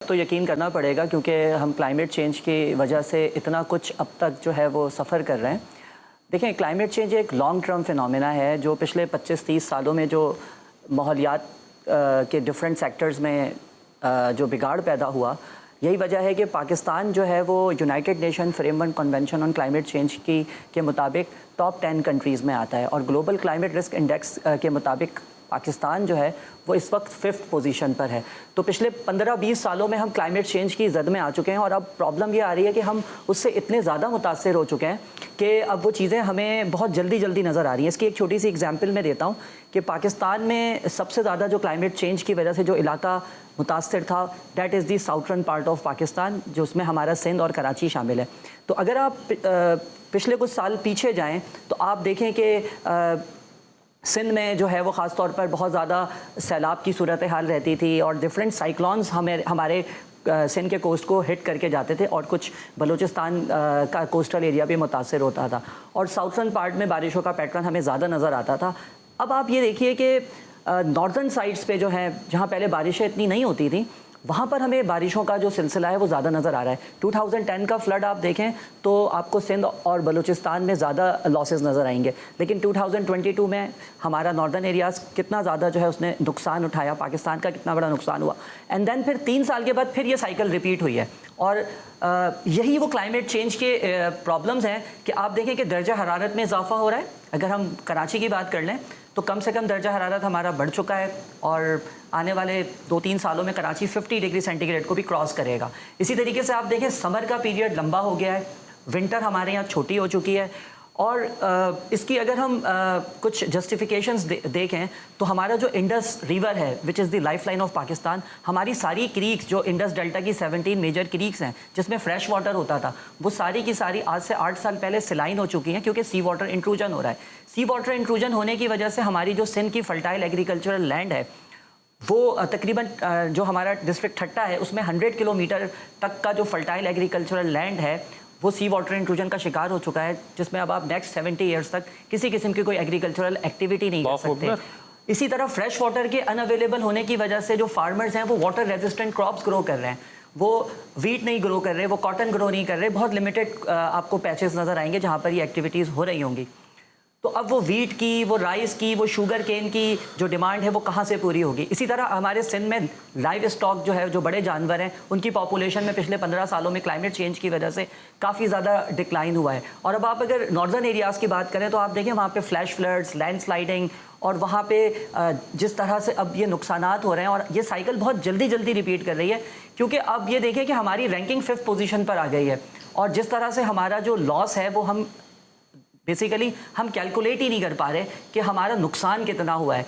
تو یقین کرنا پڑے گا کیونکہ ہم کلائمیٹ چینج کی وجہ سے اتنا کچھ اب تک جو ہے وہ سفر کر رہے ہیں۔ دیکھیں، کلائمیٹ چینج ایک لانگ ٹرم فینومینا ہے جو پچھلے 25-30 سالوں میں جو ماحولیات کے ڈفرینٹ سیکٹرز میں جو بگاڑ پیدا ہوا، یہی وجہ ہے کہ پاکستان جو ہے وہ United nation frame work convention on climate change کے مطابق ٹاپ 10 کنٹریز میں آتا ہے، اور گلوبل کلائمیٹ رسک انڈیکس کے مطابق پاکستان جو ہے وہ اس وقت 5th پوزیشن پر ہے۔ تو پچھلے 15-20 سالوں میں ہم کلائمیٹ چینج کی زد میں آ چکے ہیں، اور اب پرابلم یہ آ رہی ہے کہ ہم اس سے اتنے زیادہ متاثر ہو چکے ہیں کہ اب وہ چیزیں ہمیں بہت جلدی نظر آ رہی ہیں۔ اس کی ایک چھوٹی سی ایگزامپل میں دیتا ہوں کہ پاکستان میں سب سے زیادہ جو کلائمیٹ چینج کی وجہ سے جو علاقہ متاثر تھا، that is the southern part of Pakistan, جو اس میں ہمارا سندھ اور کراچی شامل ہے۔ تو اگر آپ پچھلے کچھ سال پیچھے جائیں تو آپ دیکھیں کہ سندھ میں جو ہے وہ خاص طور پر بہت زیادہ سیلاب کی صورتحال رہتی تھی، اور ڈفرینٹ سائیکلونز ہمارے سندھ کے کوسٹ کو ہٹ کر کے جاتے تھے، اور کچھ بلوچستان کا کوسٹل ایریا بھی متاثر ہوتا تھا، اور ساؤتھرن پارٹ میں بارشوں کا پیٹرن ہمیں زیادہ نظر آتا تھا۔ اب آپ یہ دیکھیے کہ ناردرن سائڈس پہ جو ہیں، جہاں پہلے بارشیں اتنی نہیں ہوتی تھیں، وہاں پر ہمیں بارشوں کا جو سلسلہ ہے وہ زیادہ نظر آ رہا ہے۔ 2010 کا فلڈ آپ دیکھیں تو آپ کو سندھ اور بلوچستان میں زیادہ لاسز نظر آئیں گے، لیکن 2022 میں ہمارا ناردرن ایریاز کتنا زیادہ جو ہے اس نے نقصان اٹھایا، پاکستان کا کتنا بڑا نقصان ہوا، اینڈ دین پھر 3 سال کے بعد پھر یہ سائیکل ریپیٹ ہوئی ہے۔ اور یہی وہ کلائمیٹ چینج کے پرابلمز ہیں کہ آپ دیکھیں کہ درجہ حرارت میں اضافہ ہو رہا ہے۔ اگر ہم کراچی کی بات کر لیں تو کم سے کم درجہ حرارت ہمارا بڑھ چکا ہے، اور آنے والے 2-3 سالوں میں کراچی 50 ڈگری سینٹی گریڈ کو بھی کراس کرے گا۔ اسی طریقے سے آپ دیکھیں سمر کا پیریڈ لمبا ہو گیا ہے، ونٹر ہمارے یہاں چھوٹی ہو چکی ہے، اور اس کی اگر ہم کچھ جسٹیفیکیشنز دیکھیں تو ہمارا جو انڈس ریور ہے which is the life line of Pakistan, ہماری ساری کریکس جو انڈس ڈیلٹا کی 17 میجر کریکس ہیں جس میں فریش واٹر ہوتا تھا، وہ ساری کی ساری آج سے 8 سال پہلے سلائن ہو چکی ہیں، کیونکہ سی واٹر انٹروجن ہو رہا ہے۔ سی واٹر انٹروجن ہونے کی وجہ سے ہماری جو سندھ کی فرٹائل ایگریکلچرل لینڈ ہے، وہ تقریباً جو ہمارا ڈسٹرکٹ ٹھٹا ہے اس میں 100 کلومیٹر تک کا جو فرٹائل ایگریکلچرل لینڈ ہے وہ سی واٹر انٹروجن کا شکار ہو چکا ہے، جس میں اب آپ نیکسٹ 70 ایئرس تک کسی قسم کی کوئی ایگریکلچرل ایکٹیویٹی نہیں کر سکتے۔ اسی طرح فریش واٹر کے ان اویلیبل ہونے کی وجہ سے جو فارمرز ہیں وہ واٹر ریزسٹنٹ کراپس گرو کر رہے ہیں، وہ ویٹ نہیں گرو کر رہے، وہ کاٹن گرو نہیں کر رہے، بہت لمیٹڈ آپ کو پیچز نظر آئیں گے جہاں پر یہ ایکٹیویٹیز ہو رہی ہوں گی۔ تو اب وہ ویٹ کی، وہ رائس کی، وہ شوگر کین کی جو ڈیمانڈ ہے وہ کہاں سے پوری ہوگی؟ اسی طرح ہمارے سندھ میں لائیو اسٹاک جو ہے، جو بڑے جانور ہیں، ان کی پاپولیشن میں پچھلے 15 سالوں میں کلائمیٹ چینج کی وجہ سے کافی زیادہ ڈکلائن ہوا ہے۔ اور اب آپ اگر ناردرن ایریاز کی بات کریں تو آپ دیکھیں وہاں پہ فلیش فلڈز، لینڈ سلائڈنگ، اور وہاں پہ جس طرح سے اب یہ نقصانات ہو رہے ہیں، اور یہ سائیکل بہت جلدی ریپیٹ کر رہی ہے، کیونکہ اب یہ دیکھیں کہ ہماری رینکنگ 5th پوزیشن پر آ گئی ہے، اور جس طرح سے ہمارا جو لاس ہے وہ ہم بیسیکلی ہم کیلکولیٹ ہی نہیں کر پا رہے کہ ہمارا نقصان کتنا ہوا ہے۔